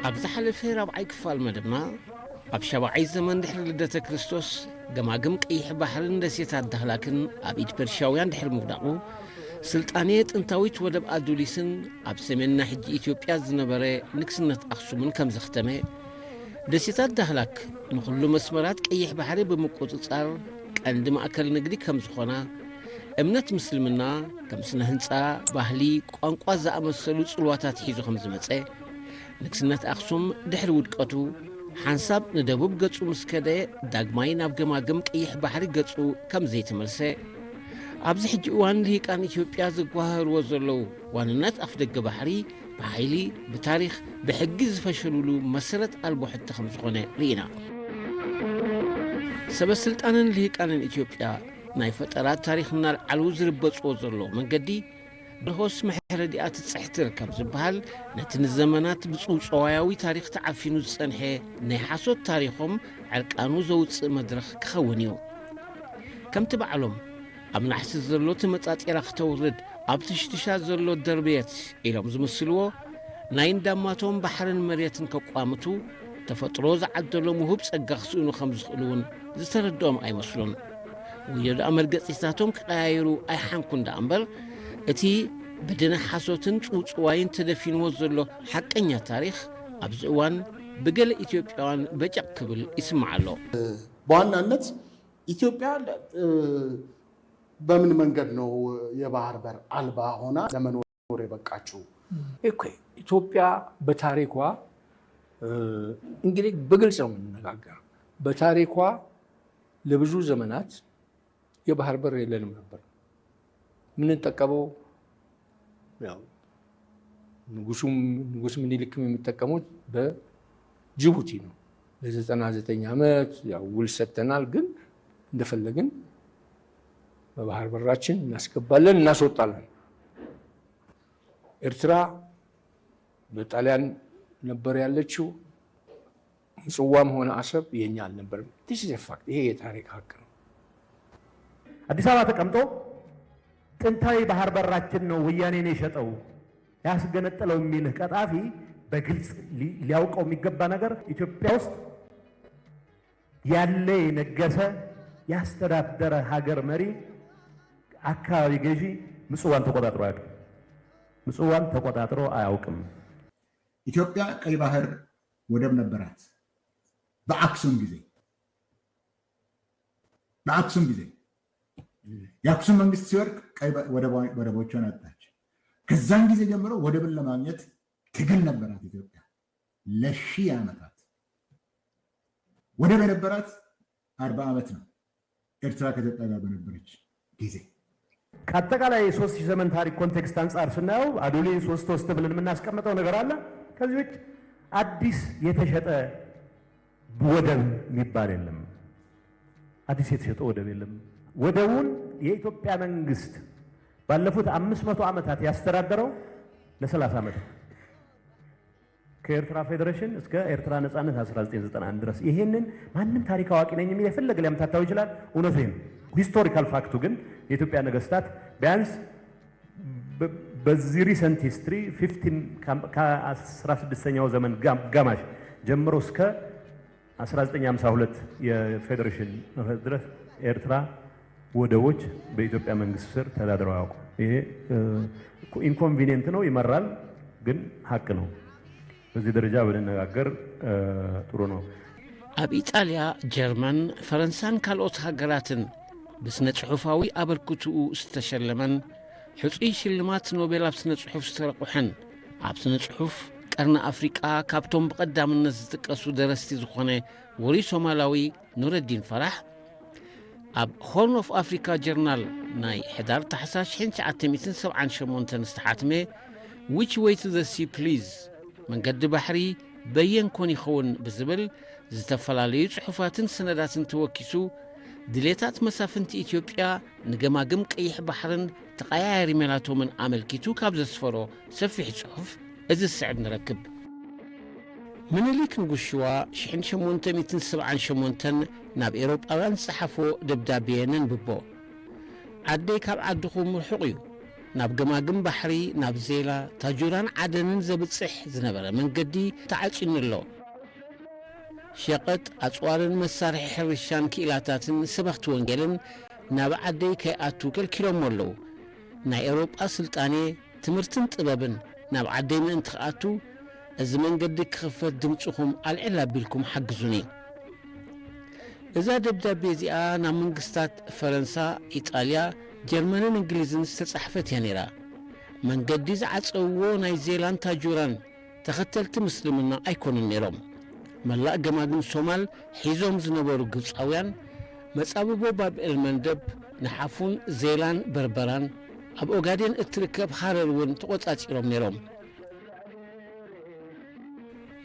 أبزحلف ربعي كفال مدبنا أبشبعي زمن دحر لدة كريستوس جماجم قيح بحرن دسيتات دهلاكن أبيد برشاويان دحر مبدعو سلطانيت انتاويت ودب أدوليسن أبسمنا حج إثيوبيا زنبري نكسنة أخصومن كم زختمي دسيتات دهلاك نخلو مسمرات قيح بحري بمقوطصار عندما أكل نجري كم زخنا أمنت مسلمنا كم سنة هنسا باهلي قانقوا زأمسلو صلواتات حيزو خمز مصي نكسنة أخصوم دحر ودقتو حنساب ندبوب قصو مسكده داقماين أبقماقم قيح بحري قصو كم زيت ملسي أبزي حج وان لهيك عن إثيوبيا زقواهر وزرلو واننات أفدق بحري بحيلي بتاريخ بحجز فشلولو مسرة ألبو حتى خمسخونة رينا سبسلت أنا لهيك عن إثيوبيا ناي فترات تاريخنا العلوز ربط وزرلو من قدي برهوس محرديات تسحتر كم زبهال نتن الزمانات بصوص وياوي تاريخ تعفينو السنحي نيحاسو تاريخهم عرقانو زوص مدرخ كخونيو كم تبعلم أمن أحس الزرلو تمتات إراخ تورد أبتشتشا زرلو الدربيت إلهم زمسلوه ناين داماتهم بحرن مريتن كقوامتو تفتروز عدلو مهوبس أقاقسونو خمس خلون زتردوم أي مسلون ويدو أمر قطيساتهم كرايرو أي حانكون دا أمبر اتي بدنا حاسوتن وصواين تدفين وزرلو حقنيا تاريخ أبزوان بقل إثيوبيان بجاق كبل اسمع له بوانا ኢትዮጵያ በምን መንገድ ነው የባህር በር አልባ ሆና ለመኖር የበቃችው? ኢትዮጵያ በታሪኳ እንግዲህ በግልጽ ነው የምንነጋገር። በታሪኳ ለብዙ ዘመናት የባህር በር የለንም ነበር። ምን ተጠቀመው? ያው ንጉስ ምኒልክም የሚጠቀሙት በጅቡቲ ነው። ለ99 ዓመት ያው ውል ሰጥተናል ግን እንደፈለግን በባህር በራችን እናስገባለን እናስወጣለን። ኤርትራ በጣሊያን ነበር ያለችው። ምጽዋም ሆነ አሰብ የኛ አልነበረም። this is a fact። ይሄ የታሪክ ሀቅ ነው። አዲስ አበባ ተቀምጦ ጥንታዊ ባህር በራችን ነው ወያኔን የሸጠው ያስገነጠለው የሚል ቀጣፊ በግልጽ ሊያውቀው የሚገባ ነገር ኢትዮጵያ ውስጥ ያለ የነገሰ ያስተዳደረ ሀገር መሪ አካባቢ ገዢ ምጽዋን ተቆጣጥሮ አያውቅም። ምጽዋን ተቆጣጥሮ አያውቅም። ኢትዮጵያ ቀይ ባህር ወደብ ነበራት በአክሱም ጊዜ የአክሱም መንግስት ሲወርቅ ቀይ ወደቦቿን አጣች። ከዛን ጊዜ ጀምሮ ወደብን ለማግኘት ትግል ነበራት ኢትዮጵያ ለሺህ ዓመታት። ወደብ የነበራት 40 ዓመት ነው ኤርትራ ከኢትዮጵያ ጋር በነበረች ጊዜ። ከአጠቃላይ 3000 ዘመን ታሪክ ኮንቴክስት አንጻር ስናየው አዶሌ 3 ብለን የምናስቀምጠው ነገር አለ። ከዚህ ውጭ አዲስ የተሸጠ ወደብ የሚባል የለም። አዲስ የተሸጠ ወደብ የለም። ወደቡን የኢትዮጵያ መንግስት ባለፉት 500 ዓመታት ያስተዳደረው ለ30 ዓመት ከኤርትራ ፌዴሬሽን እስከ ኤርትራ ነፃነት 1991 ድረስ። ይሄንን ማንም ታሪክ አዋቂ ነኝ የሚል የፈለገ ሊያምታታው ይችላል። እውነቱ ይሄ ነው። ሂስቶሪካል ፋክቱ ግን የኢትዮጵያ ነገስታት ቢያንስ በዚህ ሪሰንት ሂስትሪ 15 ከ16ኛው ዘመን ጋማሽ ጀምሮ እስከ 1952 የፌዴሬሽን ድረስ ኤርትራ ወደቦች በኢትዮጵያ መንግስት ስር ተዳድረው ያውቁ። ይሄ ኢንኮንቪኒየንት ነው፣ ይመራል፣ ግን ሀቅ ነው። በዚህ ደረጃ ብንነጋገር ጥሩ ነው። ኣብ ኢጣልያ፣ ጀርመን፣ ፈረንሳን ካልኦት ሃገራትን ብስነ ጽሑፋዊ ኣበርክትኡ ዝተሸለመን ሕፁይ ሽልማት ኖቤል ኣብ ስነ ጽሑፍ ዝተረቑሐን ኣብ ስነ ጽሑፍ ቀርኒ ኣፍሪቃ ካብቶም ብቐዳምነት ዝጥቀሱ ደረስቲ ዝኾነ ውሩይ ሶማላዊ ኑረዲን ፈራሕ ኣብ ሆርን ኦፍ ኣፍሪካ ጀርናል ናይ ሕዳር ታሕሳስ 1978 ዝተሓትመ which way to the sea please መንገዲ ባሕሪ በየን ኮን ይኸውን ብዝብል ዝተፈላለዩ ጽሑፋትን ሰነዳትን ተወኪሱ ድሌታት መሳፍንቲ ኢትዮጵያ ንገማግም ቀይሕ ባሕርን ተቐያያሪ ሜላቶምን ኣመልኪቱ ካብ ዘስፈሮ ሰፊሕ ጽሑፍ እዚ ስዕብ ንረክብ ምኒልክ ንጉስ ሸዋ 1878 ናብ ኤውሮጳውያን ዝጸሓፎ ደብዳቤ ነንብቦ ዓደይ ካብ ዓድኹም ርሑቕ እዩ ናብ ገማግም ባሕሪ ናብ ዜላ ታጁራን ዓደንን ዘብጽሕ ዝነበረ መንገዲ ተዓጺኑ ኣሎ ሸቐጥ ኣጽዋርን መሳርሒ ሕርሻን ክኢላታትን ሰበኽቲ ወንጌልን ናብ ዓደይ ከይኣቱ ከልኪሎም ኣለዉ ናይ ኤውሮጳ ስልጣኔ ትምህርትን ጥበብን ናብ ዓደይ ምእንቲ ክኣቱ እዚ መንገዲ ክኽፈት ድምፅኹም ኣልዕል ኣቢልኩም ሓግዙኒ እዛ ደብዳቤ እዚኣ ናብ መንግስታት ፈረንሳ ኢጣልያ ጀርመንን እንግሊዝን ዝተጻሕፈት እያ ነይራ መንገዲ ዝዓፀውዎ ናይ ዜላን ታጁራን ተኸተልቲ ምስልምና ኣይኮኑን ነይሮም መላእ ገማግም ሶማል ሒዞም ዝነበሩ ግብፃውያን መጻብቦ ባብኤል መንደብ ንሓፉን ዜላን በርበራን ኣብ ኦጋዴን እትርከብ ሓረር እውን ተቖጻጺሮም ነይሮም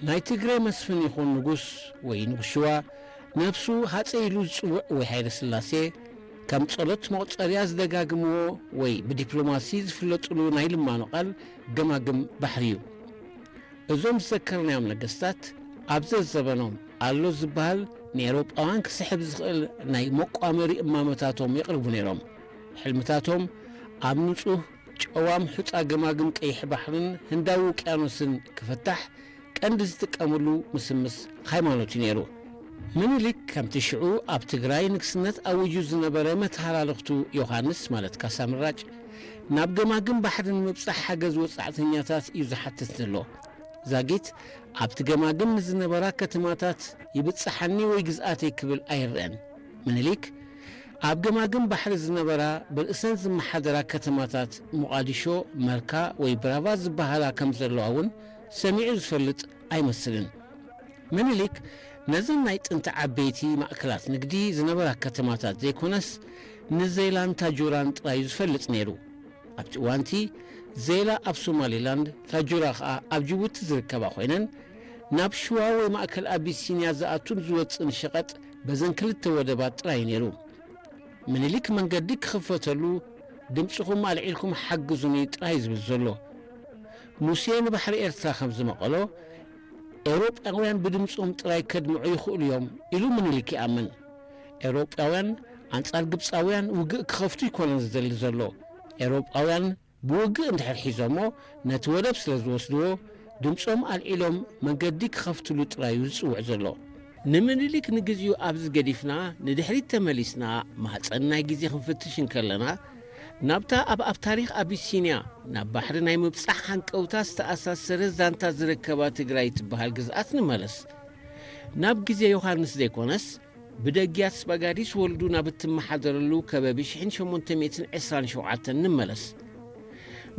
ናይ ትግራይ መስፍን ይኹን ንጉስ ወይ ንጉስ ሸዋ ነፍሱ ሃፀይ ኢሉ ዝጽውዕ ወይ ሃይለ ስላሴ ከም ጸሎት መቑፀርያ ዝደጋግምዎ ወይ ብዲፕሎማሲ ዝፍለጥሉ ናይ ልማኖ ቓል ገማግም ባሕሪ እዩ እዞም ዝዘከርናዮም ነገስታት ኣብ ዘዘበኖም ኣሎ ዝበሃል ንኤውሮጳውያን ክስሕብ ዝኽእል ናይ መቋመሪ እማመታቶም የቕርቡ ነይሮም ሕልምታቶም ኣብ ንጹህ ጨዋም ሕፃ ገማግም ቀይሕ ባሕርን ህንዳዊ ውቅያኖስን ክፍታሕ ቀንዲ ዝጥቀምሉ ምስምስ ሃይማኖት እዩ ነይሩ ምኒልክ ከምቲ ሽዑ ኣብ ትግራይ ንግስነት ኣውጁ ዝነበረ መተሓላለኽቱ ዮሃንስ ማለት ካሳ ምራጭ ናብ ገማግም ባሕርን ምብጻሕ ሓገዝ ወጻዕተኛታት እዩ ዝሓትት ዘሎ ዛጊት ኣብቲ ገማግም ንዝነበራ ከተማታት ይብጽሓኒ ወይ ግዝኣተይ ክብል ኣይርአን ምኒልክ ኣብ ገማግም ባሕሪ ዝነበራ ብርእሰን ዝመሓደራ ከተማታት ሞቃዲሾ መርካ ወይ ብራባ ዝበሃላ ከም ዘለዋ እውን ሰሚዑ ዝፈልጥ ኣይመስልን ምኒልክ ነዘን ናይ ጥንቲ ዓበይቲ ማእከላት ንግዲ ዝነበራ ከተማታት ዘይኮነስ ንዜላን ታጁራን ጥራዩ ዝፈልጥ ነይሩ ኣብቲ እዋንቲ ዜላ ኣብ ሶማሊላንድ ታጁራ ከዓ ኣብ ጅቡቲ ዝርከባ ኮይነን ናብ ሸዋ ወይ ማእከል ኣቢሲንያ ዝኣቱን ዝወፅን ሸቐጥ በዘን ክልተ ወደባት ጥራይ ነይሩ ምኒልክ መንገዲ ክኽፈተሉ ድምፅኹም ኣልዒልኩም ሓግዙኒ ጥራይ ዝብል ዘሎ ሙሴ ንባሕሪ ኤርትራ ከም ዝመቐሎ ኤውሮጳውያን ብድምፆም ጥራይ ከድምዑ ይኽእሉ እዮም ኢሉ ምኒልክ ይኣምን ኤውሮጳውያን ኣንጻር ግብፃውያን ውግእ ክኸፍቱ ይኮነን ዝደሊ ዘሎ ኤውሮጳውያን ብውግእ እንድሕር ሒዞሞ ነቲ ወደብ ስለ ዝወስድዎ ድምፆም ኣልዒሎም መንገዲ ክኸፍትሉ ጥራዩ ዝጽውዕ ዘሎ ንምኒልክ ንግዚኡ ኣብዚ ገዲፍና ንድሕሪት ተመሊስና ማህፀን ናይ ግዜ ክንፍትሽ እንከለና ናብታ ኣብ ታሪኽ ኣቢሲንያ ናብ ባሕሪ ናይ ምብጻሕ ሓንቀውታ ዝተኣሳሰረ ዛንታ ዝርከባ ትግራይ ትበሃል ግዝኣት ንመለስ ናብ ግዜ ዮሃንስ ዘይኮነስ ብደጊያት ስባጋዲስ ወልዱ ናብ እትመሓደረሉ ከበቢ 1827 ንመለስ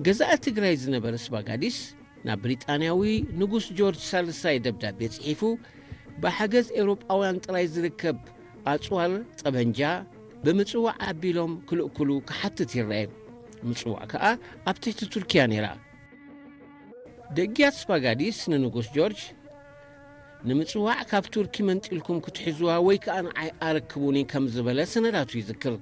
ገዛእ ትግራይ ዝነበረ ስባጋዲስ ናብ ብሪጣንያዊ ንጉስ ጆርጅ ሳልሳይ ደብዳቤ ጽሒፉ ብሓገዝ ኤውሮጳውያን ጥራይ ዝርከብ ኣጽዋር ጠበንጃ ብምጽዋዕ ኣቢሎም ክልእክሉ ክሓትት ይረአ ምጽዋዕ ከዓ ኣብ ትሕቲ ቱርኪያ ነይራ ደጊያት ስባጋዲስ ንንጉስ ጆርጅ ንምጽዋዕ ካብ ቱርኪ መንጢልኩም ክትሕዝዋ ወይ ከዓ ንዓይ ኣረክቡኒ ከም ዝበለ ሰነዳቱ ይዝክር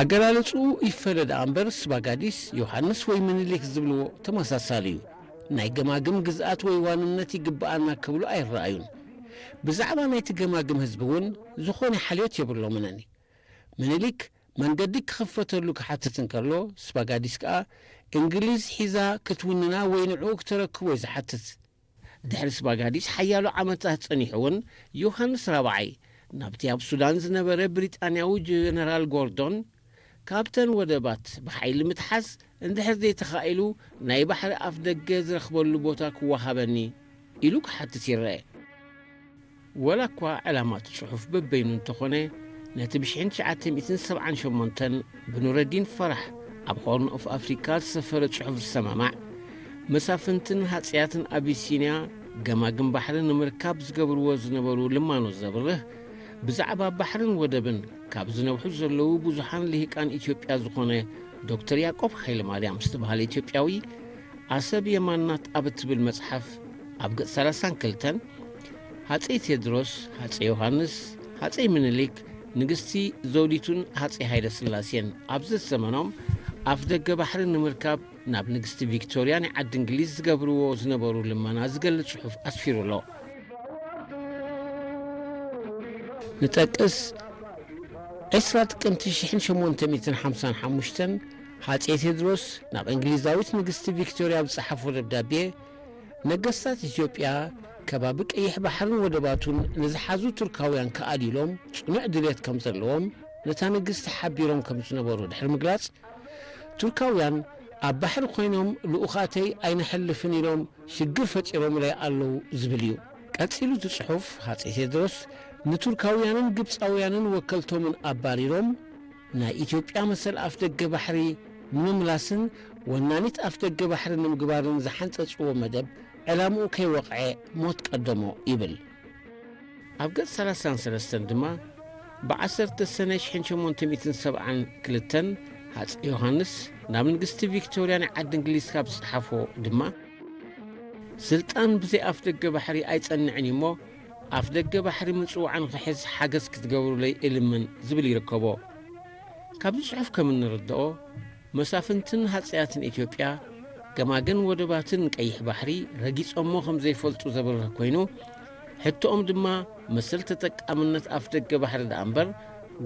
ኣገላለጹ ይፈለድ እምበር ስባጋዲስ ዮሃንስ ወይ ምኒልክ ዝብልዎ ተመሳሳሊ እዩ ናይ ገማግም ግዝኣት ወይ ዋንነት ይግብኣና ክብሉ ኣይረኣዩን ብዛዕባ ናይቲ ገማግም ህዝቢ እውን ዝኾነ ሓልዮት የብሎምነኒ ምኒልክ መንገዲ ክኽፈተሉ ክሓትት እንከሎ ስባጋዲስ ከዓ እንግሊዝ ሒዛ ክትውንና ወይ ንዕኡ ክተረክቦ እዩ ዝሓትት ድሕሪ ስባጋዲስ ሓያሎ ዓመታት ጸኒሑ እውን ዮሃንስ ራብዓይ ናብቲ ኣብ ሱዳን ዝነበረ ብሪጣንያዊ ጀነራል ጎርዶን ካብተን ወደባት ብሓይሊ ምትሓዝ እንድሕር ዘይተኻኢሉ ናይ ባሕሪ ኣፍ ደገ ዝረኽበሉ ቦታ ክወሃበኒ ኢሉ ክሓትት ይረአ ወላ እኳ ዕላማት ጽሑፍ በበይኑ እንተኾነ ነቲ ብ1978 ብኑረዲን ፈራሕ ኣብ ሆርን ኦፍ ኣፍሪካ ዝሰፈረ ጽሑፍ ዝሰማማዕ መሳፍንትን ሃጽያትን ኣቢሲንያ ገማግም ባሕርን ንምርካብ ዝገብርዎ ዝነበሩ ልማኖ ዘብርህ ብዛዕባ ባሕርን ወደብን ካብ ዝነብሑ ዘለዉ ብዙሓን ልሂቃን ኢትዮጵያ ዝኾነ ዶክተር ያዕቆብ ሃይለማርያም ዝተባሃለ ኢትዮጵያዊ ኣሰብ የማናት ኣብ እትብል መጽሓፍ ኣብ ገጽ 32 ሃፀይ ቴድሮስ፣ ሃፀይ ዮሃንስ፣ ሃፀይ ምኒልክ፣ ንግስቲ ዘውዲቱን ሃፀይ ሃይለ ስላሴን ኣብ ዘመኖም ኣፍ ደገ ባሕርን ንምርካብ ናብ ንግስቲ ቪክቶርያ ናይ ዓዲ እንግሊዝ ዝገብርዎ ዝነበሩ ልመና ዝገልጽ ጽሑፍ ኣስፊሩ ኣሎ። ንጠቅስ 20 ጥቅምቲ 1855 ሃፀይ ቴድሮስ ናብ እንግሊዛዊት ንግስቲ ቪክቶርያ ብጽሓፎ ደብዳቤ ነገስታት ኢትዮጵያ ከባቢ ቀይሕ ባሕርን ወደባቱን ንዝሓዙ ቱርካውያን ከኣዲሎም ጽኑዕ ድሌት ከም ዘለዎም ነታ ንግስቲ ሓቢሮም ከም ዝነበሩ ድሕሪ ምግላጽ ቱርካውያን ኣብ ባሕሪ ኮይኖም ልኡኻተይ ኣይንሕልፍን ኢሎም ሽግር ፈጢሮም ላይ ኣለዉ ዝብል እዩ። ቀጺሉ እቲ ጽሑፍ ሃፀይ ቴድሮስ ንቱርካውያንን ግብፃውያንን ወከልቶምን ኣባሪሮም ናይ ኢትዮጵያ መሰል ኣፍ ደገ ባሕሪ ንምምላስን ወናኒት ኣፍ ደገ ባሕሪ ንምግባርን ዝሓንጸጽዎ መደብ ዕላምኡ ከይወቕዐ ሞት ቀደሞ ይብል። ኣብ ገጽ 33 ድማ ብ10 ሰነ 1872 ሃፀይ ዮሃንስ ናብ ንግስቲ ቪክቶርያ ናይ ዓዲ እንግሊዝ ካብ ዝጽሓፎ ድማ ስልጣን ብዘይ ኣፍ ደገ ባሕሪ ኣይጸንዕን እሞ ኣፍ ደገ ባሕሪ ምጽዋዕን ክሕዝ ሓገዝ ክትገብሩለይ እልምን ዝብል ይርከቦ። ካብዚ ጽሑፍ ከም እንርድኦ መሳፍንትን ሃፀያትን ኢትዮጵያ ገማግን ወደባትን ቀይሕ ባሕሪ ረጊጾሞ ከም ዘይፈልጡ ዘብርህ ኮይኑ ሕቶኦም ድማ መሰል ተጠቃምነት ኣፍ ደገ ባሕሪ ዳ እምበር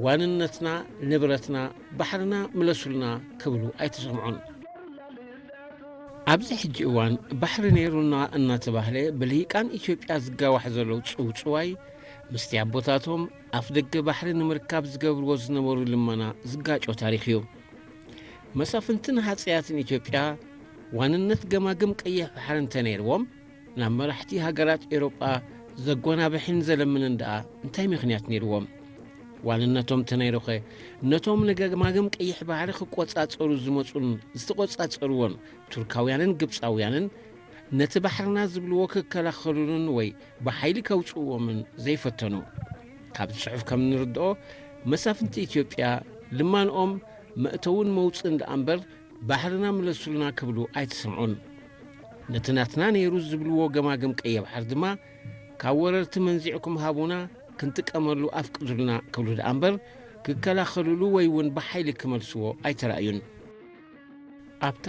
ዋንነትና ንብረትና ባሕርና ምለሱልና ክብሉ ኣይተሰምዑን። ኣብዚ ሕጂ እዋን ባሕሪ ነይሩና እናተባህለ ብልሂቃን ኢትዮጵያ ዝጋዋሕ ዘለዉ ጽውጽዋይ ምስቲ ኣቦታቶም ኣፍ ደገ ባሕሪ ንምርካብ ዝገብርዎ ዝነበሩ ልመና ዝጋጮ ታሪኽ እዩ። መሳፍንትን ሃፀያትን ኢትዮጵያ ዋንነት ገማግም ቀይሕ ባሕሪ እንተነይርዎም ናብ መራሕቲ ሃገራት ኤውሮጳ ዘጓናብሕን ዘለምንን ደኣ እንታይ ምኽንያት ነይርዎም? ዋንነቶም ተነይሩኸ ነቶም ንገማግም ቀይሕ ባሕሪ ክቆጻጸሩ ዝመጹን ዝተቆጻጸርዎን ቱርካውያንን ግብፃውያንን ነቲ ባሕርና ዝብልዎ ክከላኸሉንን ወይ ብሓይሊ ከውፅዎምን ዘይፈተኑ። ካብ ጽሑፍ ከም እንርድኦ መሳፍንቲ ኢትዮጵያ ልማንኦም መእተውን መውፅን ደኣ እምበር ባሕርና ምለሱልና ክብሉ ኣይተሰምዑን። ነቲ ናትና ነይሩ ዝብልዎ ገማግም ቀይሕ ባሕሪ ድማ ካብ ወረርቲ መንዚዕኩም ሃቡና ክንጥቀመሉ ኣፍቅዱልና ክብሉ ደኣ እምበር ክከላኸሉሉ ወይ እውን ብሓይሊ ክመልስዎ ኣይተረእዩን። ኣብታ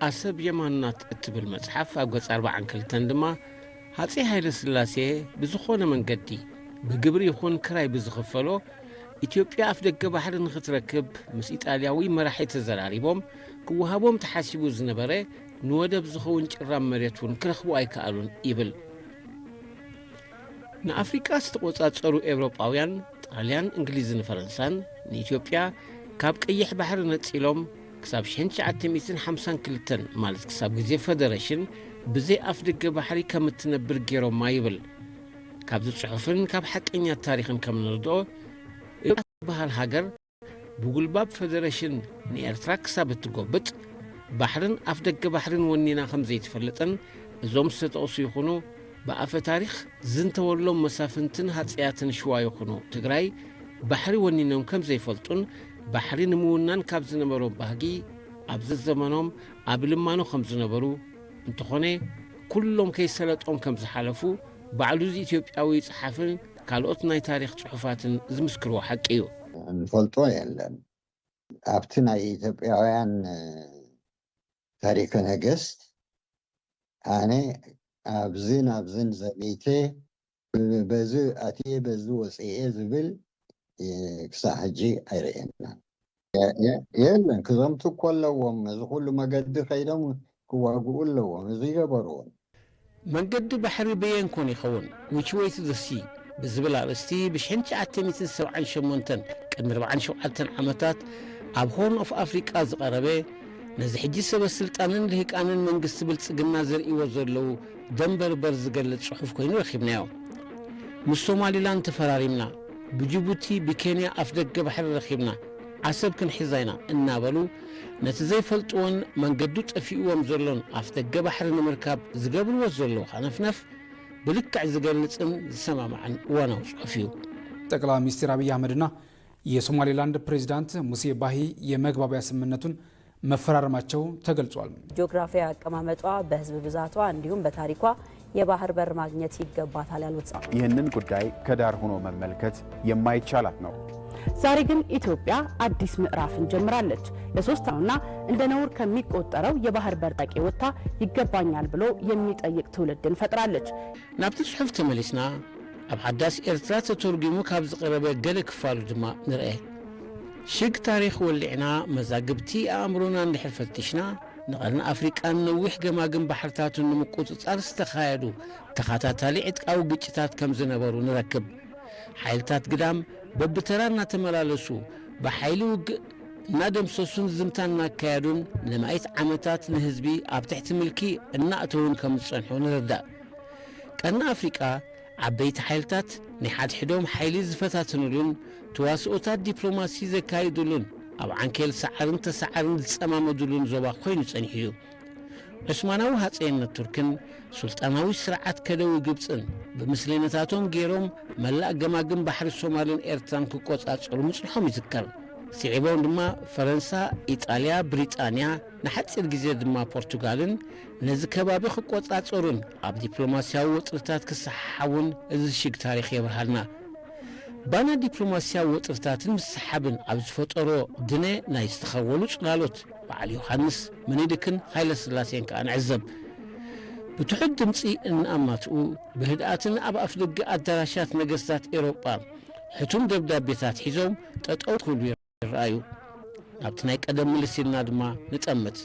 ኣሰብ የማናት እትብል መጽሓፍ ኣብ ገጽ 42 ድማ ሃፀይ ሃይለ ስላሴ ብዝኾነ መንገዲ ብግብሪ ይኹን ክራይ ብዝኽፈሎ ኢትዮጵያ ኣፍ ደገ ባሕሪ ንኽትረክብ ምስ ኢጣልያዊ መራሒ ተዘራሪቦም ክወሃቦም ተሓሲቡ ዝነበረ ንወደብ ዝኸውን ጭራም መሬት እውን ክረኽቡ ኣይከኣሉን ይብል። ንኣፍሪቃ ዝተቆጻጸሩ ኤውሮጳውያን ጣልያን፣ እንግሊዝን ፈረንሳን ንኢትዮጵያ ካብ ቀይሕ ባሕሪ ነጺሎም ክሳብ 1952 ማለት ክሳብ ግዜ ፌደሬሽን ብዘይ ኣፍ ደገ ባሕሪ ከም እትነብር ገይሮማ ይብል። ካብዚ ጽሑፍን ካብ ሓቀኛ ታሪኽን ከም ንርድኦ በሃል ሃገር ብጉልባብ ፌደሬሽን ንኤርትራ ክሳብ እትጎብጥ ባሕርን ኣፍ ደገ ባሕርን ወኒና ከም ዘይትፈልጥን እዞም ዝተጠቕሱ ይኹኑ ብኣፈ ታሪኽ ዝንተወሎም መሳፍንትን ሃፀያትን ሽዋ ይኹኑ ትግራይ ባሕሪ ወኒኖም ከም ዘይፈልጡን ባሕሪ ንምውናን ካብ ዝነበሮም ባህጊ ኣብዚ ዘመኖም ኣብ ልማኖ ከም ዝነበሩ እንተኾነ ኩሎም ከይሰለጦም ከም ዝሓለፉ ባዕሉ ኢትዮጵያዊ ጸሓፍን ካልኦት ናይ ታሪኽ ጽሑፋትን ዝምስክርዎ ሓቂ እዩ። እንፈልጦ የለን ኣብቲ ናይ ኢትዮጵያውያን ታሪክ ነገስት ኣነ ኣብዝን ዘቤቴ በዚ ኣትየ በዚ ወፅኤ ዝብል ክሳብ ሕጂ ኣይርአየና የለን። ክዘምቱ እኮ ኣለዎም እዚ ኩሉ መገዲ ከይዶም ክዋግኡ ኣለዎም እዚ ይገበርዎም። መንገዲ ባሕሪ በየንኮን ይኸውን which way to the sea ብዝብል ኣርእስቲ ብ1978 ቅድሚ 47 ዓመታት ኣብ ሆርን ኦፍ ኣፍሪቃ ዝቐረበ ነዚ ሕጂ ሰበ ስልጣንን ልሂቃንን መንግስቲ ብልጽግና ዘርእይዎ ዘለዉ ደንበርበር ዝገልጽ ጽሑፍ ኮይኑ ረኺብናዮ። ምስ ሶማሊላንድ ተፈራሪምና፣ ብጅቡቲ ብኬንያ ኣፍ ደገ ባሕሪ ረኺብና፣ ዓሰብ ክንሒዛ ኢና እናበሉ ነቲ ዘይፈልጥዎን መንገዱ ጠፊእዎም ዘሎን ኣፍ ደገ ባሕሪ ንምርካብ ዝገብርዎ ዘለዉ ኻነፍነፍ ብልክዕ ዝገልጽን ዝሰማማዕን ዋናው ጽሑፍ እዩ። ጠቅላይ ሚኒስትር አብይ አህመድና የሶማሌላንድ ፕሬዚዳንት ሙሴ ባሂ የመግባቢያ ስምምነቱን መፈራረማቸው ተገልጿል። ጂኦግራፊያዊ አቀማመጧ በህዝብ ብዛቷ እንዲሁም በታሪኳ የባህር በር ማግኘት ይገባታል ያሉት ይህንን ጉዳይ ከዳር ሆኖ መመልከት የማይቻላት ነው። ዛሬ ግን ኢትዮጵያ አዲስ ምዕራፍን ጀምራለች። ለሶስት ዓመትና እንደ ነውር ከሚቆጠረው የባህር በር ጠቂ ወጥታ ይገባኛል ብሎ የሚጠይቅ ትውልድን ፈጥራለች። ናብቲ ጽሑፍ ተመሊስና ኣብ ሓዳስ ኤርትራ ተተርጉሙ ካብ ዝቐረበ ገለ ክፋሉ ድማ ንርአ። ሽግ ታሪኽ ወሊዕና መዛግብቲ ኣእምሮና እንድሕር ፈቲሽና ንቐርኒ ኣፍሪቃን ነዊሕ ገማግም ባሕርታትን ንምቁፅጻር ዝተኻየዱ ተኸታታሊ ዕጥቃዊ ግጭታት ከም ዝነበሩ ንረክብ። ሓይልታት ግዳም በብተራ እናተመላለሱ ብሓይሊ ውግእ እናደምሰሱን ዝምታ እናካየዱን ንማይት ዓመታት ንህዝቢ ኣብ ትሕቲ ምልኪ እናእተውን ከም ዝጸንሑ ንርዳእ። ቀርኒ ኣፍሪቃ ዓበይቲ ሓይልታት ናይ ሓድሕዶም ሓይሊ ዝፈታትኑሉን ተዋስኦታት ዲፕሎማሲ ዘካይዱሉን ኣብ ዓንኬል ሰዓርን ተሰዓርን ዝጸማመዱሉን ዞባ ኮይኑ ጸኒሑ እዩ። ዑስማናዊ ሃፀይነት ቱርክን ሱልጣናዊ ስርዓት ከደዊ ግብፅን ብምስለነታቶም ገይሮም መላእ ገማግም ባሕሪ ሶማልን ኤርትራን ክቆጻጸሩ ምጽንሖም ይዝከር። ስዒቦም ድማ ፈረንሳ፣ ኢጣልያ፣ ብሪጣንያ ንሓፂር ግዜ ድማ ፖርቱጋልን ነዚ ከባቢ ክቆጻጸሩን ኣብ ዲፕሎማስያዊ ወጥርታት ክሰሓሓውን እዚ ሽግ ታሪኽ የብርሃልና። ባና ዲፕሎማስያዊ ወጥርታትን ምስሓብን ኣብ ዝፈጠሮ ድነ ናይ ዝተኸወሉ ጽላሎት በዓል ዮሃንስ ምኒልክን ሃይለ ስላሴን ከዓ ንዕዘብ። ብትሑት ድምፂ እንኣማትኡ ብህድኣትን ኣብ ኣፍደገ ኣዳራሻት ነገስታት ኤውሮጳ ሕቱም ደብዳቤታት ሒዞም ጠጠው ክብሉ ይረኣዩ። ናብቲ ናይ ቀደም ምልሲልና ድማ ንጠምት።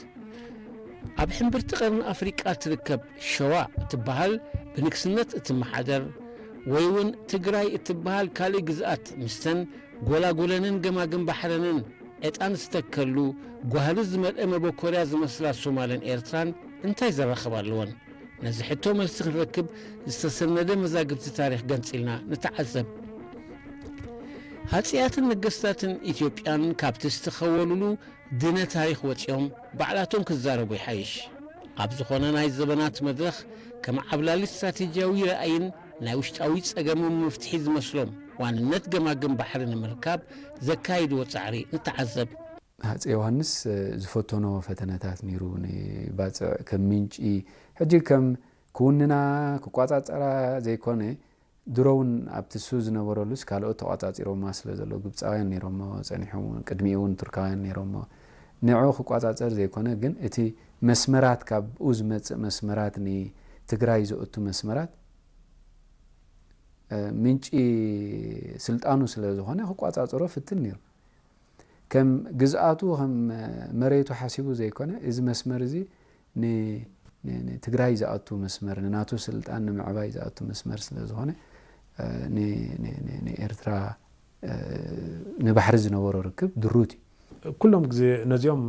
ኣብ ሕምብርቲ ቀርኒ ኣፍሪቃ ትርከብ ሸዋ እትበሃል ብንክስነት እትመሓደር ወይ እውን ትግራይ እትበሃል ካልእ ግዝኣት ምስተን ጎላጎለንን ገማግም ባሕረንን ዕጣን ዝተከሉ ጓህሊ ዝመልአ መበኮርያ ዝመስላ ሶማልን ኤርትራን እንታይ ዘራኽብ ኣለዎን? ነዚ ሕቶ መልሲ ክንረክብ ዝተሰነደ መዛግብቲ ታሪኽ ገንፂልና ንተዓዘብ። ሃፅያትን ነገስታትን ኢትዮጵያን ካብቲ ዝተኸወሉሉ ድነ ታሪኽ ወፂኦም ባዕላቶም ክዛረቡ ይሓይሽ። ኣብ ዝኾነ ናይ ዘበናት መድረኽ ከም ዓብላሊ ስትራቴጂያዊ ረኣይን ናይ ውሽጣዊ ጸገሞም መፍትሒ ዝመስሎም ዋንነት ገማግም ባሕሪ ንምርካብ ዘካይድዎ ጻዕሪ ንተዓዘብ። ሃፀይ ዮሃንስ ዝፈተኖ ፈተነታት ነይሩ ንባፅዕ ከም ምንጪ ሕጂ ከም ክውንና ክቋጻጸራ ዘይኮነ ድሮውን ኣብቲ ሱ ዝነበረሉስ ካልኦት ተቋጻጺሮማ ስለ ዘሎ ግብፃውያን ነይሮሞ ጸኒሖም ቅድሚኡ እውን ቱርካውያን ነይሮሞ ንዑ ክቋጻጸር ዘይኮነ ግን እቲ መስመራት ካብኡ ዝመጽእ መስመራት ንትግራይ ዘእቱ መስመራት ምንጪ ስልጣኑ ስለ ዝኾነ ክቋጻጸሮ ፍትን ነይሩ። ከም ግዝኣቱ ከም መሬቱ ሓሲቡ ዘይኮነ እዚ መስመር እዚ ንትግራይ ዝኣቱ መስመር ንናቱ ስልጣን ንምዕባይ ዝኣቱ መስመር ስለ ዝኾነ ንኤርትራ ንባሕሪ ዝነበሮ ርክብ ድሩት እዩ። ኩሎም ግዜ ነዚኦም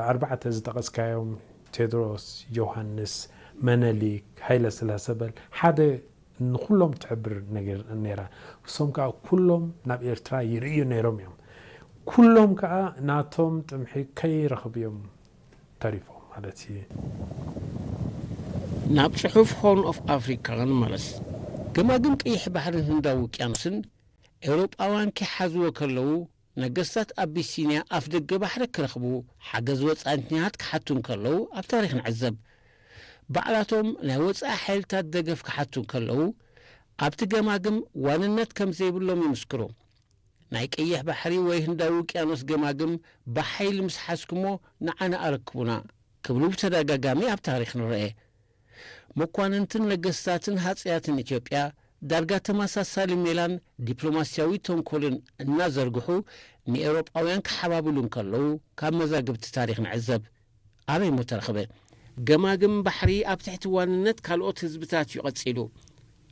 ኣርባዕተ ዝጠቐስካዮም ቴዎድሮስ፣ ዮሃንስ፣ መነሊክ፣ ሃይለ ስላሴ በል ሓደ ንኩሎም ትሕብር ነገር ነይራ። እሶም ከዓ ኩሎም ናብ ኤርትራ ይርእዩ ነይሮም እዮም። ኩሎም ከዓ ናቶም ጥምሒ ከይረኽብዮም ተሪፎም ማለት እዩ። ናብ ጽሑፍ ሆርን ኦፍ ኣፍሪካ ክንመለስ። ገማግም ቀይሕ ባሕርን ህንዳዊ ውቅያኖስን ኤውሮጳውያን ክሓዝዎ ከለዉ ነገስታት ኣቢሲንያ ኣፍ ደገ ባሕሪ ክረኽቡ ሓገዝ ወፃንትኛት ክሓቱን ከለዉ ኣብ ታሪኽ ንዕዘብ። ባዕላቶም ናይ ወፃኢ ሓይልታት ደገፍ ክሓቱን ከለዉ ኣብቲ ገማግም ዋንነት ከም ዘይብሎም ይምስክሩ። ናይ ቀይሕ ባሕሪ ወይ ህንዳዊ ውቅያኖስ ገማግም ብሓይሊ ምስ ሓስኩሞ ንዓነ ኣረክቡና ክብሉ ብተደጋጋሚ ኣብ ታሪኽ ንርአ። መኳንንትን ነገስታትን ሃፅያትን ኢትዮጵያ ዳርጋ ተመሳሳሊ ሜላን ዲፕሎማስያዊ ተንኮልን እናዘርግሑ ንኤውሮጳውያን ክሓባብሉን ከለዉ ካብ መዛግብቲ ታሪኽ ንዕዘብ። ኣበይ ሞ ተረኽበ? ገማግም ባሕሪ ኣብ ትሕቲ ዋንነት ካልኦት ህዝብታት ይቐጺሉ።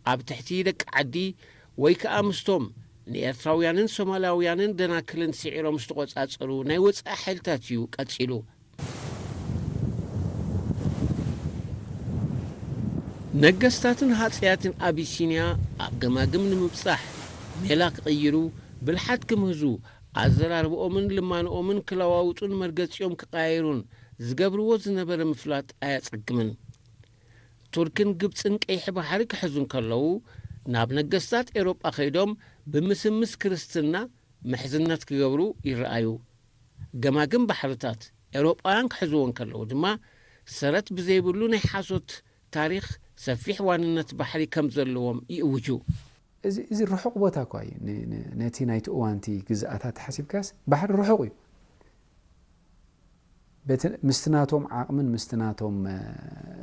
ኣብ ትሕቲ ደቂ ዓዲ ወይ ከዓ ምስቶም ንኤርትራውያንን ሶማላውያንን ደናክልን ስዒሮም ዝተቖጻጸሩ ናይ ወፃኢ ሓይልታት እዩ ቀጺሉ። ነገስታትን ሃፅያትን ኣቢሲንያ ኣብ ገማግም ንምብጻሕ ሜላ ክቕይሩ ብልሓት ክምህዙ ኣዘራርብኦምን ልማንኦምን ክለዋውጡን መርገጺኦም ክቃየሩን ዝገብርዎ ዝነበረ ምፍላጥ ኣያጸግምን። تركن قبصن قيح بحري كحزون كلو ناب نقستات أوروبا خيدوم بمسمس كريستنا محزنات كيقبرو يرأيو قماقم بحرتات أوروبا كحزون كلو دما سرت بزيبولون حاسوت تاريخ سفيح واننت بحري كم زلوهم يوجو إذا الرحق بوتا كوي نتي نايت أوانتي جزءات حسب كاس بحر الرحقي مستناتهم عقمن مستناتهم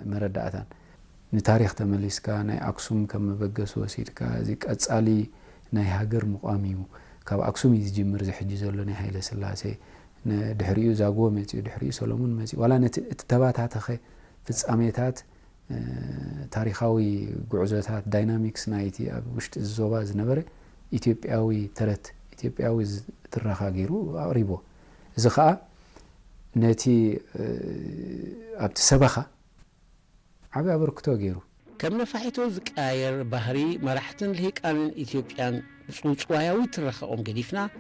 مرداتان نتاريخ تمليسكا ناي أكسوم كم بقس وسيدكا زيك أتصالي ناي هاجر مقاميو كاب أكسوم يجمر زي حجزولو ناي هايلة سلاسي دحريو زاغو متي دحريو سولومون متي ولا نتتباتات أخي في الساميتات تاريخاوي قعزوتات دايناميكس نايتي وشت الزوباز نبره إثيوبياوي ترت إثيوبياوي ترخا غيرو قريبو إذا خا نتي أبت سبخة عبي أبركتو غيرو كم نفحيتو زكاير بحري مرحتن لهيك أن إثيوبيان صوصواياوي ترخاهم قديفنا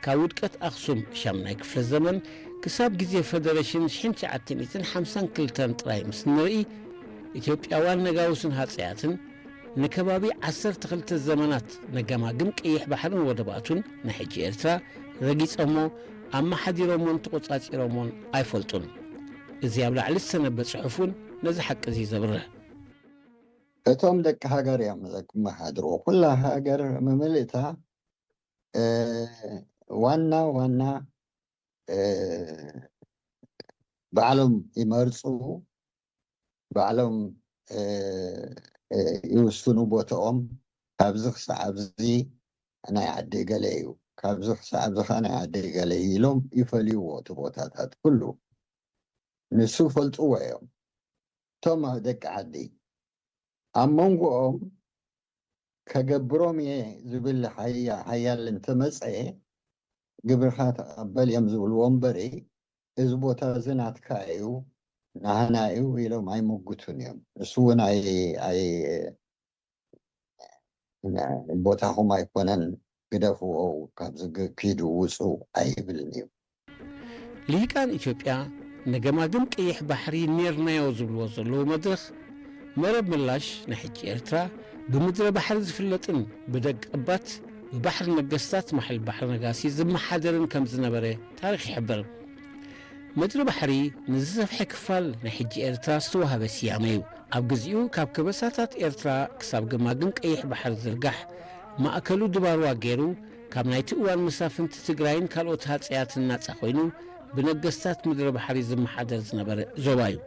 كاودكت أخصم شامنايك في الزمن كساب جزي فدريشن شحن تعتميتن 50 كلتن تراي مسنري ኢትዮጵያውያን ነጋውስን ሀጽያትን ንከባቢ 12 ዘመናት ነጋማግም ቀይሕ ባህርን ወደባቱን ንሕጂ ኤርትራ ረጊጸሞ ኣማሓዲሮሞን ተቆጻጺሮሞን ኣይፈልጡን እዚ ኣብ ላዕሊ ዝተነበ ጽሑፉን ነዚ ሓቂ እዚ ዘብርህ እቶም ደቂ ሃገር እዮም ዘከማሓድሮ ኩላ ሃገር መመልእታ ዋና ባዕሎም ይመርጹ بعلم يوسفنو بوتهم كابزخ سعبزي أنا يعدي قليو كابزخ سعبزخ أنا يعدي قليو لهم يفليو بوتات كله نسو فلتوا يوم توما دك عدي أمونقوهم كقبروم زبل حيا الانتمس قبرخات قبل يمزو الومبري إزبوتا زنات كايو نحنا إلو معي موجودون يوم سوون أي بوتاهم يكونن قدفوا أو كابز كيدو وسو أي بالنيو ليه كان إثيوبيا نجماجم كيح بحري نيرنا يوزل وصلوا مدرخ مرب ملاش نحكي إرترا بمدر بحر زفلتن بدق أبات بحر نجستات محل بحر نجاسي زم حدرن كم زنبرة تاريخ حبر مدر بحري نزف حكفال نحجي إرترا استوها بسياميو أبجزيو كاب كبساتات إرترا كساب جماجم كيح بحر زرقح ما أكلوا دباروا غيرو كاب نايتقوان مسافن تتقراين كالوت هات سيات الناس أخوينو بنجستات مدر بحري زم حدر زنبرة زوايو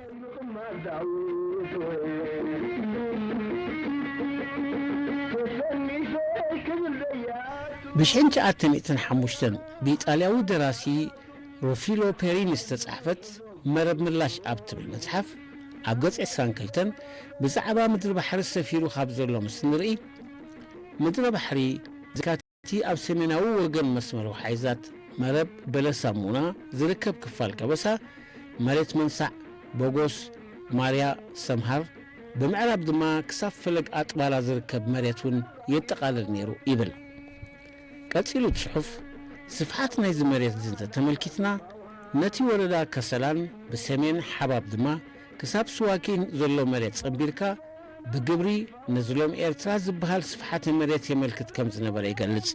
بشحن جاءتن حموشتن بإيطالياوي دراسي روفيلو بيرين استتصحفت مرب ملاش أبت بالمتحف أبقص عسان كلتن بزعبا مدر بحر السفيرو خابزور لهم السنرئي مدر بحري زكاتي أب سميناو وقن مسمرو حيزات مرب بلا سامونا زركب كفال كبسا مريت منسع بوغوس ماريا سمهر بمعرب دما كساف فلق أطبالا زركب مريتون يتقالر نيرو إبل قتلوا بصحف صفحاتنا إذا مريت زنزة تملكتنا نتي وردا كسلان بسمين حباب دما كساب سواكين زلو مريت صبيركا بقبري نزلوم إرتراز بهال صفحات مريت يملكت كم زنبرا يقلج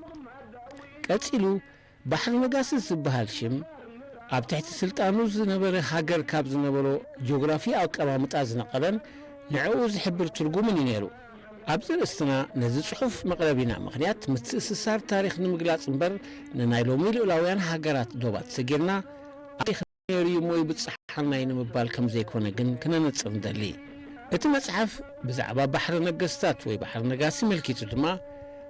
قتلوا بحر مقاسس بهال شم أب تحت سلطانو زنبرا هاجر كاب زنبرو جغرافي أو كرامت أزنا قدم نعوز حبر ترقو من ينيرو أبزر استنا نزل صحف مقربينا مخنيات متسسار تاريخ نمقلات انبر ننايلومي الأولويان هاجرات دوبات سجرنا تاريخ نيريو موي بتصححنا ينمبال كم زي كونا كنا نتصر ندلي اتمسحف بزعبا بحر نقستات وي بحر نقاسي ملكيتو دما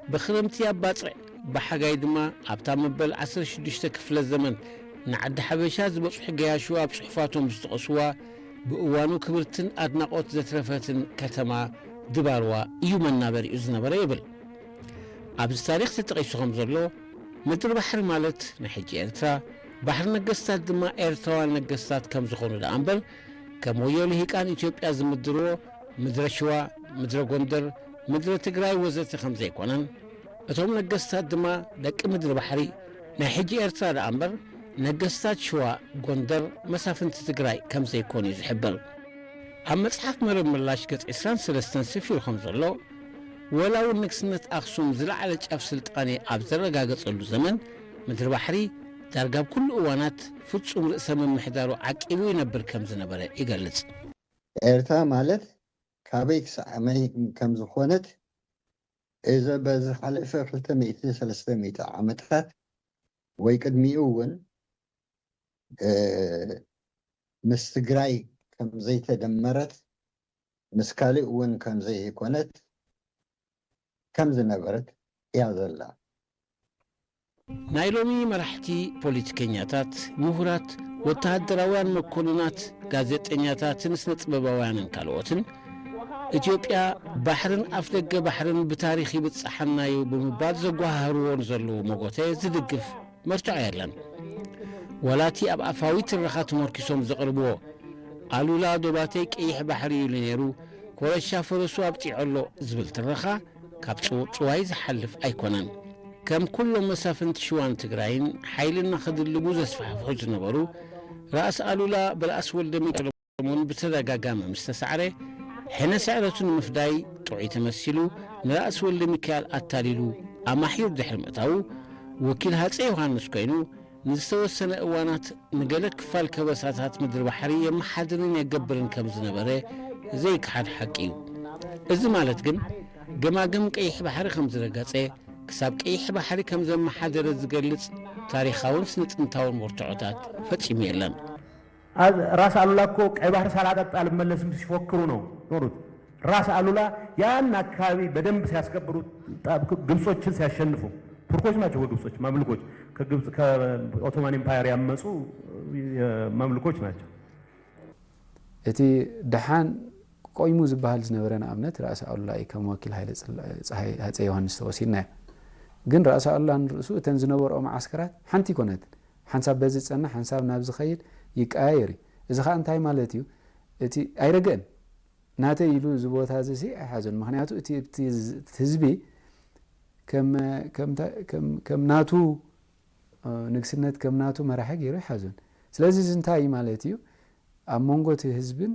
بخرمتي أباطع بحقاي دما أبتا مبال 16 كفل الزمن نعد حبشا زبصح قياشوا بصحفاتهم بستقصوا بقوانو كبرتن أدناقوت زترفتن كتما دباروا يومنا بري أزنا بريبل أبز تاريخ تتقيسهم زرلو مدر بحر مالت نحجي إرترا بحر نقستات دما إرترا نقستات كم زخونو الأنبر كمويو لهيكان إثيوبيا زمدرو مدر شوا مدر غندر مدر تقراي وزرت خمزة يكونن أتهم نقستات دما دك مدر بحري نحجي إرترا الأنبر نقستات شوا غندر مسافن تقراي كم زي يكون يزحبر أما مصحف مرم ملاش قد إسران سلستان سفير خمزلو ولو النكسنة أخصوم زلع على جاف سلطاني أبزر قاقص اللو زمن مدر بحري دارقاب كل أوانات فتسوم رأسا من محدارو عكيبو ينبر كمز نبرا إيقالت إرتا مالت كابيك سعمي كمز خوانت إذا بازح على إفاقلتا ميتي سلستا ميتا عمتها ويقدمي أول مستقراي كم زي تدمرت مسكالي أول كم زي كونت كم زي نبرت يا الله ናይሎሚ መራሕቲ ፖለቲከኛታት ምሁራት ወታደራውያን መኮንናት ጋዜጠኛታትን ስነ ጥበባውያንን ካልኦትን ኢትዮጵያ ባሕርን ኣፍደገ ባሕርን ብታሪኽ ይብፅሓናዩ ብምባል ዘጓሃርዎን ዘለዉ መጎተ ዝድግፍ መርትዖ የለን ወላቲ ኣብ ኣፋዊ ትረኻ ተመርኪሶም ዘቕርብዎ ኣሉላ ዶባተይ ቀይሕ ባሕሪ እዩ ነይሩ ኮረሻ ፈረሱ ኣብጢዐሎ ዝብል ትረኻ ካብ ጽዋይ ዝሓልፍ ኣይኮነን كم كل مسافة شوان تقرأين حيلنا خدلبو زسفحفحو زنبرو رأس ألولا برأس ولدمي كلمون بتدقى قامة مستسعره حين سعرة المفداي تعي تمثلو رأس ولدمي كال التاليلو أما حير دحر مأتاو وكل هاتسيو هانسكينو نستوى السنة أوانات نقلك فالكبساتات مدر بحرية محادرين يقبرن كم زنبره زيك حد حكيو إذا مالت قم كيح بحري خمز رقاته كساب كيح بحري كم زم حدر زقلت تاريخاون سنة انتاون مرتعوتات فتشمي لنا راس ألولا كوك أي بحر سالادات على ملس مسفوكرونو نورد راس ألولا يانا كاوي بدم سياسكبرو قبصوچن سياشنفو تركوش ما جوا قبصوچ مملكوش كقبص كأوتومان إمباير يامسو مملكوش ما جو إتي دحان قويمو زبال زنبرنا أمنت رأس ألولا كم وكيل هاي يوهانس توسينا جن رأس الله رسول تنزنور أو معسكرات حنتي كونت حنساب بزت أنا حنساب نابز خير يكايري إذا خان تاي مالتيو إتي أيرجن ناتي يلو زبوت هذا شيء حزن مهنياتو إتي تزبي كم ناتو نكسنت كم ناتو مرحق يروح حزن سلازي زنتاي مالتيو أمونغو تهزبن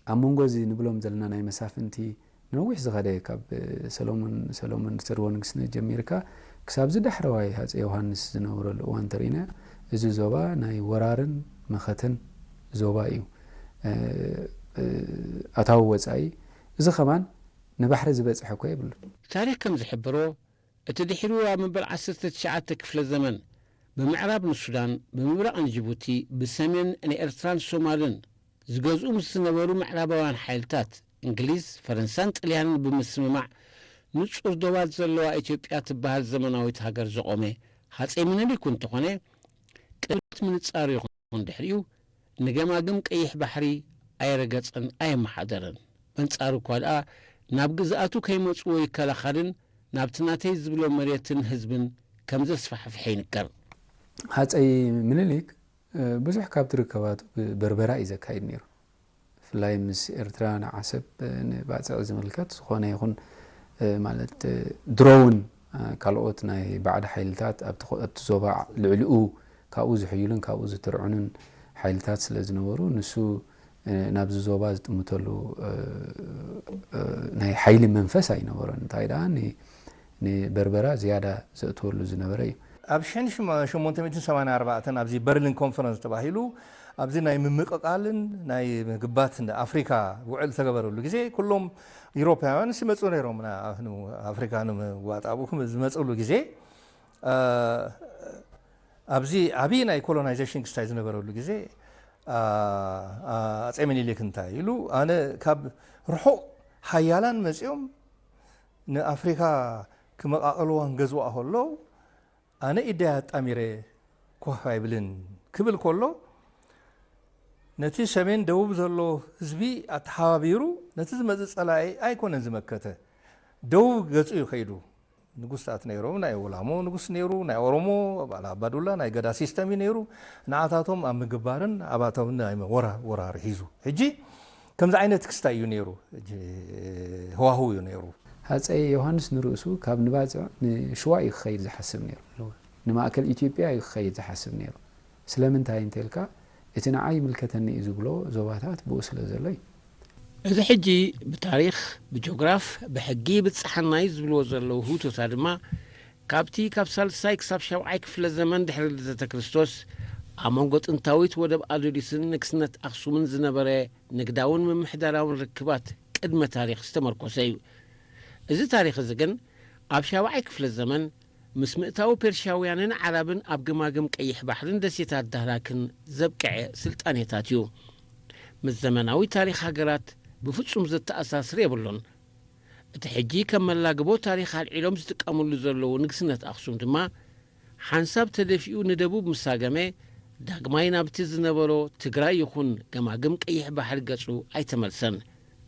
أمونغو زي نبلوم زلنا ناي مسافنتي نوح زغادي كاب سلومون سروان كسنا جميركا كساب زد حرواي هذا يوهانس زنور الوان ترينا إذا زوبا ناي ورارن مختن زوبا إيو أتاوز أي إذا كمان نبحر زبز حكوي بلو تاريخ كم زحبرو اتدحروا من بالعسرة تشعات تكفل الزمن بمعراب السودان بمبرق جيبوتي بسمين أن إرتران سومالن زجوزو مستنبرو معرابوان حيلتات إنجليز فرنسان طليان بمسمع نصور دوات زلوا إثيوبيا تبع الزمناوي تهاجر زقومه هاتي من اللي كنت هنا قلت من تصاري يكون دحريو نجماجم كيح بحري أي رجعت أن أي محاضرن من تصارو قال نابجزاتو كيمصو يكلا خالن نابتناتي زبلو مريتن حزبن كم زسفح في حين كر هاتي من الليك بزح كابتر كوات بربرا إذا كاين نيرو فلاي مس إرتران عسب بعد زملكات خونه يكون مالت درون كالوتنا بعد حيلتات أبتزوبع لعلو كأوز حيلون كأوز ترعنون حيلتات سلزنورو نسو نابز زوباز متلو ناي حيل منفس أي نورن تايدان ني بربرا زيادة زتور لزنوري أبشن شو مونتميتين سمان أربعة أبزي برلين كونفرنس تباهيلو أبزي ناي ممققالن ناي قبات أفريقيا وعل تقبروا لجزء كلهم يوروبيان سمعوا نيرهم نا أفريقيا نم وات أبوهم سمعوا لجزء أبزي أبي ناي colonization ستايز نبروا لجزء أتأمني لك أنت يلو أنا كاب روحو حيالان مسيوم ن أفريقيا كما قالوا هنجزوا أهلو أنا إدعاء أميرة كوهاي بلن كبل كله نتي سمين دوب زلو زبي أتحابيرو نتي زمزت على أي كون زمكته دوب جزء خيرو نقص نيرو ناي ولامو نقص نيرو ناي أورمو على بدولا ناي قدا سيستمي نيرو نعاتهم أم جبارن أباتهم ناي ورا رهيزو هجي كم زعينة تكستايو نيرو هو نيرو هذا يوهانس نرؤسو كاب نبازع نشوائي خير زحسب نيرو نما أكل إثيوبيا خير زحسب نيرو سلامن تاين تلك እቲ ንዓይ ምልከተኒ እዩ ዝብሎ ዞባታት ብኡ ስለ ዘሎ እዩ እዚ ሕጂ ብታሪክ ብጂኦግራፍ ብሕጊ ብፅሓናይ ዝብልዎ ዘለዉ ህቶታ ድማ ካብቲ ካብ ሳልሳይ ክሳብ 7ይ ክፍለ ዘመን ድሕሪ ልደተ ክርስቶስ ኣብ መንጎ ጥንታዊት ወደብ ኣዶሊስን ንግስነት ኣክሱምን ዝነበረ ንግዳውን ምምሕዳራውን ርክባት ቅድመ ታሪክ ዝተመርኮሰ እዩ እዚ ታሪክ እዚ ግን ኣብ 7ይ ክፍለ ዘመን ምስ ምእታዊ ፔርሻውያንን ዓረብን ኣብ ግማግም ቀይሕ ባሕርን ደሴታት ዳህላክን ዘብቅዐ ስልጣኔታት እዩ ምስ ዘመናዊ ታሪክ ሃገራት ብፍጹም ዘተኣሳስር የብሎን እቲ ሕጂ ከም መላግቦ ታሪክ ኣልዒሎም ዝጥቀሙሉ ዘለዉ ንግስነት ኣክሱም ድማ ሓንሳብ ተደፊኡ ንደቡብ ምሳገመ ዳግማይ ናብቲ ዝነበሮ ትግራይ ይኹን ገማግም ቀይሕ ባሕሪ ገጹ ኣይተመልሰን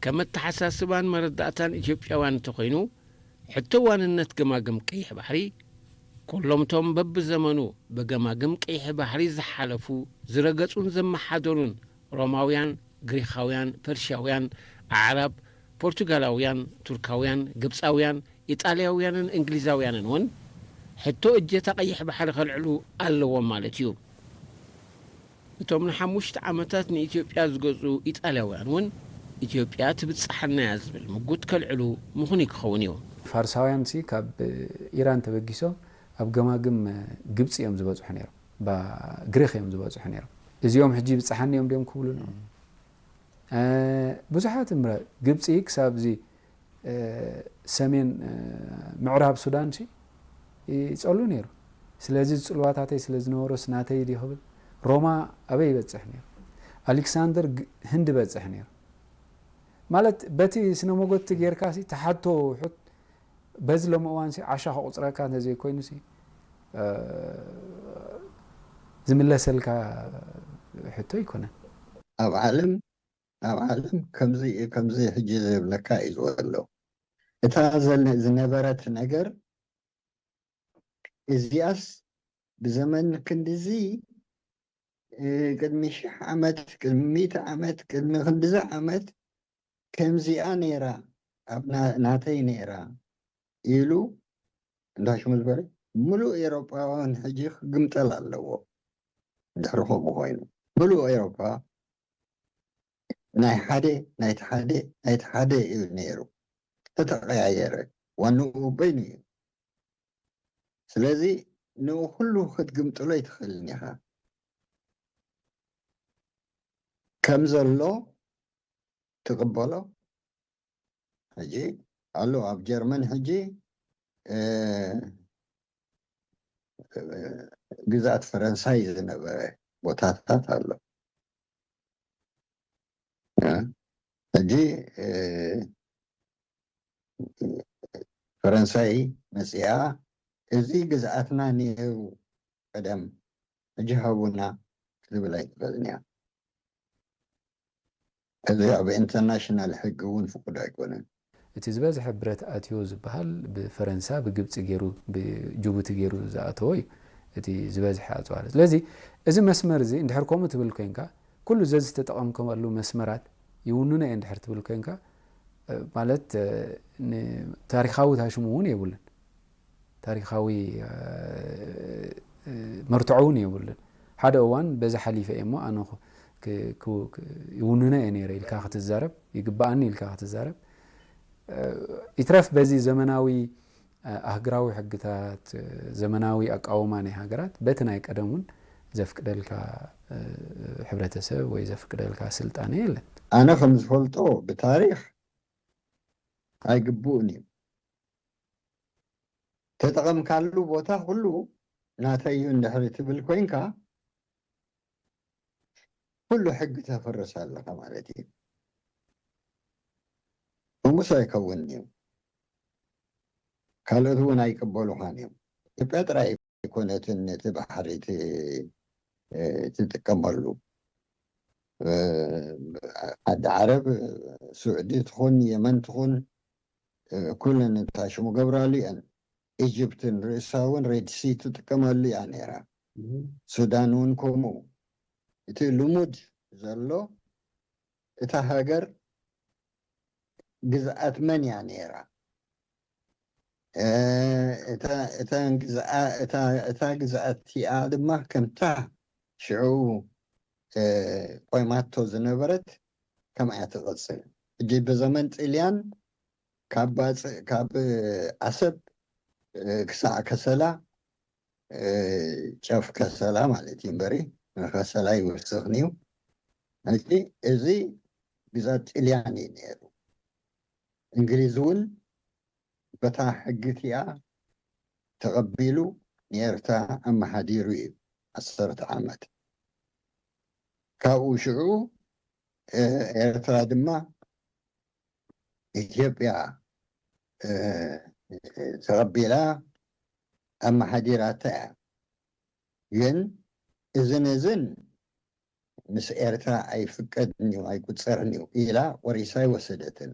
ከም እተሓሳስባን መረዳእታን ኢትዮጵያውያን እንተኾይኑ ሕቶ ዋንነት ገማግም ቀይሕ ባሕሪ ኩሎምቶም በብዘመኑ በገማግም ቀይሕ ባሕሪ ዝሓለፉ ዝረገጹን ዘመሓደሩን ሮማውያን ግሪካውያን ፐርሻውያን ኣዕራብ ፖርቱጋላውያን ቱርካውያን ግብፃውያን ኢጣልያውያንን እንግሊዛውያንን እውን ሕቶ እጀታ ቀይሕ ባሕሪ ከልዕሉ ኣለዎም ማለት እዩ እቶም ን5 ዓመታት ንኢትዮጵያ ዝገጹ ኢጣልያውያን እውን ኢትዮጵያ ትብፅሓና እያ ዝብል ምጉት ከልዕሉ ምኹን ክኸውን እዩ ፋርሳውያን ካብ ኢራን ተበጊሶም ኣብ ገማግም ግብፂ እዮም ዝበፅሑ ነይሮም ግሪክ እዮም ዝበፅሑ ነይሮም እዚኦም ሕጂ ብፅሓኒ እዮም ድዮም ክብሉ ነው ብዙሓት እምረ ግብፂ ክሳብዚ ሰሜን ምዕራብ ሱዳን ይፀሉ ነይሩ ስለዚ ፅልዋታተይ ስለ ዝነበሮ ስናተይ ይኽብል ሮማ ኣበይ ይበፅሕ ነይሩ ኣሌክሳንደር ህንዲ በፅሕ ነይሩ ማለት በቲ ስነ ሞጎት ጌርካሲ ተሓቶ ሕት በዚ ሎም እዋን ዓሻ ቁፅረካ እንተዘይ ኮይኑ ዝምለሰልካ ሕቶ ይኮነን ኣብ ዓለም ከምዚ ሕጂ ዝብለካ እዩ ዘሎ እታ ዝነበረት ነገር እዚኣስ ብዘመን ክንዲዚ ቅድሚ 1000 ዓመት ቅድሚ 100 ዓመት ቅድሚ ክንዲዚ ዓመት ከምዚኣ ነይራ ኣብ ናተይ ነይራ ኢሉ እንዳሽሙ ዝበለ ሙሉእ ኤውሮጳውያን ሕጂ ክግምጠል ኣለዎ ድሕሪ ከምኡ ኮይኑ ሙሉእ ኤውሮጳ ናይቲ ሓደ እዩ ነይሩ ተተቀያየረ ዋንኡ በይኑ እዩ ስለዚ ንኡ ኩሉ ክትግምጥሎ ይትኽእልን ኢኻ ከም ዘሎ ትቕበሎ ሕጂ ኣሎ ኣብ ጀርመን ሕጂ ግዛት ፈረንሳይ ዝነበረ ቦታታት ኣሎ ሕጂ ፈረንሳይ መፅኣ እዚ ግዝኣትና ነይሩ ቀደም ሕጂ ሃቡና ክትብል ኣይትኽእልን እያ እዚ ኣብ ኢንተርናሽናል ሕጊ እውን ፍቁድ ኣይኮነን እቲ ዝበዝሐ ብረት ኣትዮ ዝበሃል ብፈረንሳ ብግብፂ ገይሩ ብጅቡቲ ገይሩ ዝኣተወ እዩ እቲ ዝበዝሐ ኣፅዋር ስለዚ እዚ መስመር እዚ እንድሕር ከምኡ ትብል ኮንካ ኩሉ ዘ ዝተጠቐምከመሉ መስመራት ይውንነ እየ እንድሕር ትብል ኮንካ ማለት ታሪካዊ ታሽሙ እውን የብሉን ታሪካዊ መርትዖ እውን የብሉን ሓደ እዋን በዚ ሓሊፈ እየ እሞ ኣነ ይውንነ እየ ነይረ ኢልካ ክትዛረብ ይግባኣኒ ኢልካ ክትዛረብ ይትረፍ በዚ ዘመናዊ ኣህግራዊ ሕግታት ዘመናዊ ኣቃውማ ናይ ሃገራት በቲ ናይ ቀደም እውን ዘፍቅደልካ ሕብረተሰብ ወይ ዘፍቅደልካ ስልጣነ የለን ኣነ ከም ዝፈልጦ ብታሪክ ኣይግቡእን እዩ ተጠቐምካሉ ቦታ ኩሉ ናተይ እዩ እንድሕሪ ትብል ኮይንካ ኩሉ ሕጊ ተፈርስ ኣለካ ማለት እዩ ሙሳ ይከውን እዩ ካልኦት እውን ኣይቅበሉኻን እዮም ኢትዮጵያ ጥራይ ኣይኮነትን ነቲ ባሕሪ ትጥቀመሉ ዓዲ ዓረብ ስዑዲ ትኹን የመን ትኹን ኩለን ታሽሙ ገብራሉ እየን ኢጅፕትን ርእሳ እውን ሬድሲ ትጥቀመሉ እያ ነይራ ሱዳን እውን ከምኡ እቲ ልሙድ ዘሎ እታ ሃገር ግዝኣት መን እያ ነይራ እታ ግዝኣት እቲኣ ድማ ከምታ ሽዑ ቆይማቶ ዝነበረት ከመያ ትቕፅል እጂ ብዘመን ጥልያን ካብ ዓሰብ ክሳዕ ከሰላ ጨፍ ከሰላ ማለት እዩ እምበሪ ከሰላ ይውስኽን እዩ እዚ ግዛት ጥልያን እዩ ነይሩ እንግሊዝ እውን በታ ሕጊት እያ ተቐቢሉ ንኤርትራ ኣመሓዲሩ እዩ 10 ዓመት ካብኡ ሽዑ ኤርትራ ድማ ኢትዮጵያ ተቐቢላ ኣመሓዲራታ እያ ግን እዝን ምስ ኤርትራ ኣይፍቀድን እዩ ኣይቁፀርን እዩ ኢላ ወሪሳ ይወሰደትን